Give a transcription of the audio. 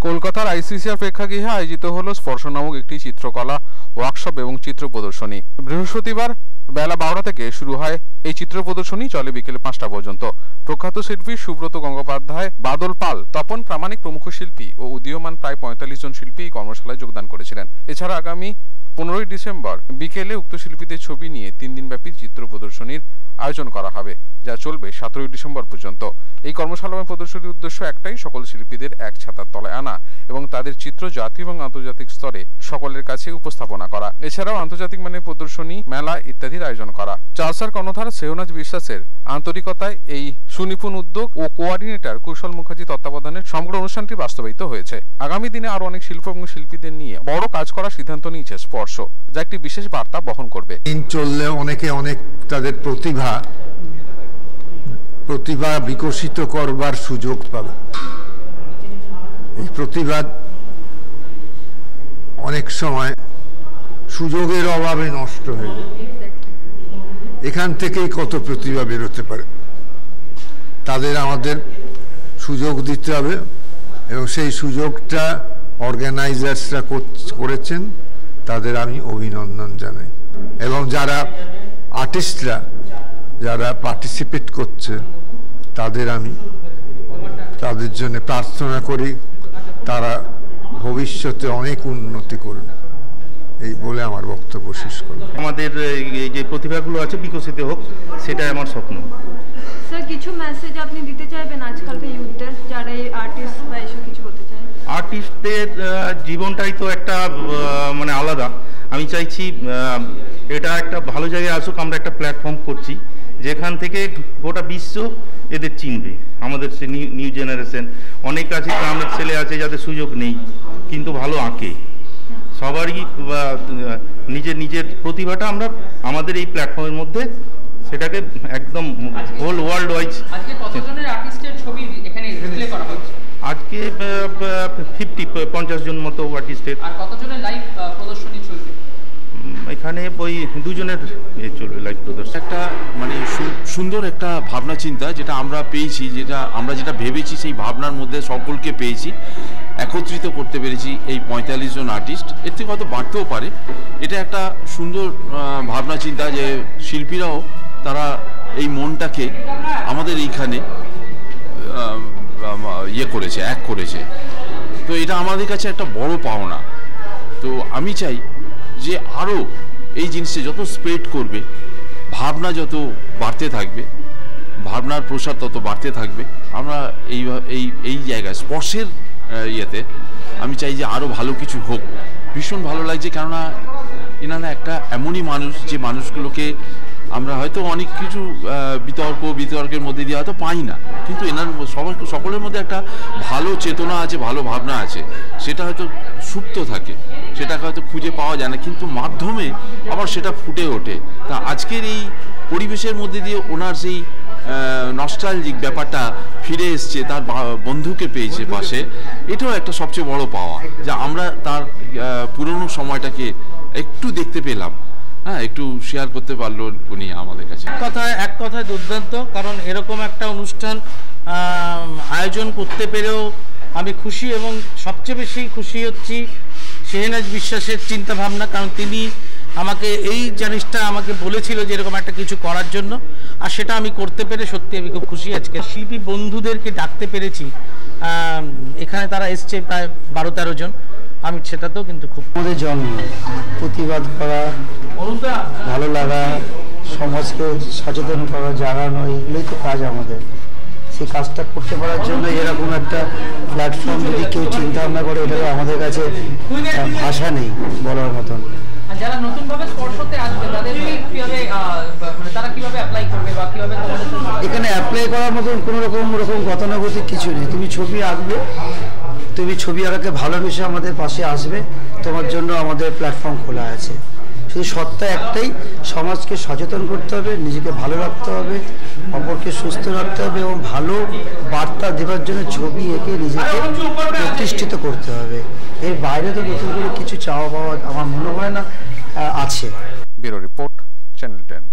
কলকাতার আইসিসিআর প্রেক্ষাগৃহে আয়োজিত হল স্পর্শ নামক একটি চিত্রকলা ওয়ার্কশপ এবং চিত্র প্রদর্শনী। বৃহস্পতিবার বেলা 12টা থেকে শুরু হয় এই চিত্র প্রদর্শনী, চলে বিকেল 5টা পর্যন্ত। প্রখ্যাত শিল্পী সুব্রত গঙ্গোপাধ্যায়, বাদল পাল, তপন প্রামাণিক প্রমুখ শিল্পী ও উদীয়মান প্রায় 45 জন শিল্পী এই কর্মশালায় যোগদান করেছিলেন। এছাড়া আগামী 15ই ডিসেম্বর বিকেলে উক্ত শিল্পীদের ছবি নিয়ে 3 দিনব্যাপী চিত্র প্রদর্শনীর আয়োজন করা হবে, যা চলবে 17ই ডিসেম্বর পর্যন্ত। এই কর্মশালা এবং প্রদর্শনীর উদ্দেশ্য একটাই, সকল শিল্পীদের এক ছাতার তলায় আনা এবং তাদের চিত্র জাতীয় এবং আন্তর্জাতিক স্তরে সকলের কাছে উপস্থাপনা করা। এছাড়াও আন্তর্জাতিক মানের প্রদর্শনী, মেলা ইত্যাদির আয়োজন করা। চালসার কর্ণধার সেহনাজ বিশ্বাসের আন্তরিকতায় এই সুনিপুণ উদ্যোগ ও কোঅর্ডিনেটর কুশল মুখার্জি তত্ত্বাবধানে সমগ্র অনুষ্ঠানটি বাস্তবায়িত হয়েছে। আগামী দিনে আরো অনেক শিল্প এবং শিল্পীদের নিয়ে বড় কাজ করার সিদ্ধান্ত নিয়েছে স্পর্শ, যা একটি বিশেষ বার্তা বহন করবে। দিন চললে অনেকে অনেক তাদের প্রতিভা বিকশিত করবার সুযোগ পাবে। এই প্রতিভা অনেক সময় সুযোগের অভাবে নষ্ট হয়ে যায়। এখান থেকেই কত প্রতিভা বেরোতে পারে, তাদের আমাদের সুযোগ দিতে হবে এবং সেই সুযোগটা অর্গানাইজার্সরা করেছেন, তাদের আমি অভিনন্দন জানাই। এবং যারা আর্টিস্টরা যারা পার্টিসিপেট করছে তাদের জন্য প্রার্থনা করি, তারা ভবিষ্যতে অনেক উন্নতি করবে, এই বলে আমার বক্তব্য শেষ করলাম। আমাদের যে প্রতিভাগুলো আছে বিকশিত হোক, সেটাই আমার স্বপ্ন। স্যার, কিছু মেসেজ আপনি দিতে চাইবেন আজকালকার ইউথদের যারা এই আর্টিস্ট বা এসব কিছু হতে চায়? আর্টিস্টদের জীবনটাই তো একটা মানে আলাদা। আমি চাইছি এটা একটা ভালো জায়গায় আসুক। আমরা একটা প্ল্যাটফর্ম করছি যেখান থেকে গোটা বিশ্ব এদের চিনবে। আমাদের সে নিউ জেনারেশন অনেক আছে, গ্রামের ছেলে আছে যাদের সুযোগ নেই কিন্তু ভালো আঁকে। সবারই নিজের নিজের প্রতিভাটা আমরা আমাদের এই প্ল্যাটফর্মের মধ্যে সেটাকে একদম হোল ওয়ার্ল্ড ওয়াইজ। আজকে 50 জন মতো আর্টিস্টের। এখানে ওই 2 জনের চলবে লাইভ প্রদর্শন। একটা মানে সুন্দর একটা ভাবনা চিন্তা যেটা আমরা পেয়েছি, যেটা ভেবেছি সেই ভাবনার মধ্যে সকলকে পেয়েছি, একত্রিত করতে পেরেছি এই 45 জন আর্টিস্ট। এর থেকে হয়তো বাড়তেও পারে। এটা একটা সুন্দর ভাবনা চিন্তা যে শিল্পীরাও তারা এই মনটাকে আমাদের এইখানে এক করেছে। তো এটা আমাদের কাছে একটা বড় পাওনা। তো আমি চাই যে আরও এই জিনিসটা যত স্প্রেড করবে, ভাবনা যত বাড়তে থাকবে, ভাবনার প্রসার তত বাড়তে থাকবে। আমরা এই জায়গায় স্পর্শের ইয়েতে আমি চাই যে আরও ভালো কিছু হোক। ভীষণ ভালো লাগছে, কেননা এনারা একটা এমনই মানুষ যে মানুষগুলোকে আমরা হয়তো অনেক কিছু বিতর্কের মধ্যে দিয়ে হয়তো পাই না, কিন্তু এনার সকলের মধ্যে একটা ভালো চেতনা আছে, ভালো ভাবনা আছে, সেটা হয়তো সুপ্ত থাকে, সেটাকে হয়তো খুঁজে পাওয়া যায় না, কিন্তু মাধ্যমে আবার সেটা ফুটে ওঠে। তা আজকের এই পরিবেশের মধ্যে দিয়ে ওনার সেই নস্টালজিক ব্যাপারটা ফিরে এসছে, তার বন্ধুকে পেয়েছে পাশে, এটাও একটা সবচেয়ে বড় পাওয়া, যে আমরা তার পুরনো সময়টাকে একটু দেখতে পেলাম, একটু শেয়ার করতে পারলো উনি আমাদের কাছে। এক কথায় দুর্দান্ত। কারণ এরকম একটা অনুষ্ঠান আয়োজন করতে পেরেও আমি খুশি, এবং সবচেয়ে বেশি খুশি হচ্ছি সেহনাজ বিশ্বাসের চিন্তা ভাবনা। কারণ তিনি আমাকে এই জিনিসটা আমাকে বলেছিল যে এরকম একটা কিছু করার জন্য, আর সেটা আমি করতে পেরে সত্যি আমি খুব খুশি। আজকে শিল্পী বন্ধুদেরকে ডাকতে পেরেছি, এখানে তারা এসছে প্রায় 12-13 জন। আমি সেটাতেও কিন্তু খুব আমাদের জন্ম প্রতিবাদ করা, ভালো লাগা, সমাজকে সচেতন করা, জাগানো, এগুলোই তো কাজ আমাদের। সেই কাজটা করতে পারার জন্য এরকম একটা প্ল্যাটফর্ম যদি কেউ চিন্তা ভাবনা করে, এটা তো আমাদের কাছে ভাষা নেই বলার মতন। যারা নতুনভাবে স্পর্শতে আসবে তারা কিভাবে অ্যাপ্লাই করবে বা কিভাবে? এখানে অ্যাপ্লাই করার মতন কোনো রকম গতানুগতিক কিছু নেই। তুমি ছবি আঁকবে, তুমি ছবি আঁকাকে ভালোবেসে আমাদের পাশে আসবে, তোমার জন্য আমাদের প্ল্যাটফর্ম খোলা আছে। শুধু সত্তা একটাই, সমাজকে সচেতন করতে হবে, নিজেকে ভালো রাখতে হবে, অপরকে সুস্থ রাখতে হবে এবং ভালো বার্তা দেওয়ার জন্য ছবি এঁকে নিজেকে প্রতিষ্ঠিত করতে হবে। এর বাইরে তো নতুন করে কিছু চাওয়া পাওয়া আমার মনে হয় না আছে। Bureau report, channel 10।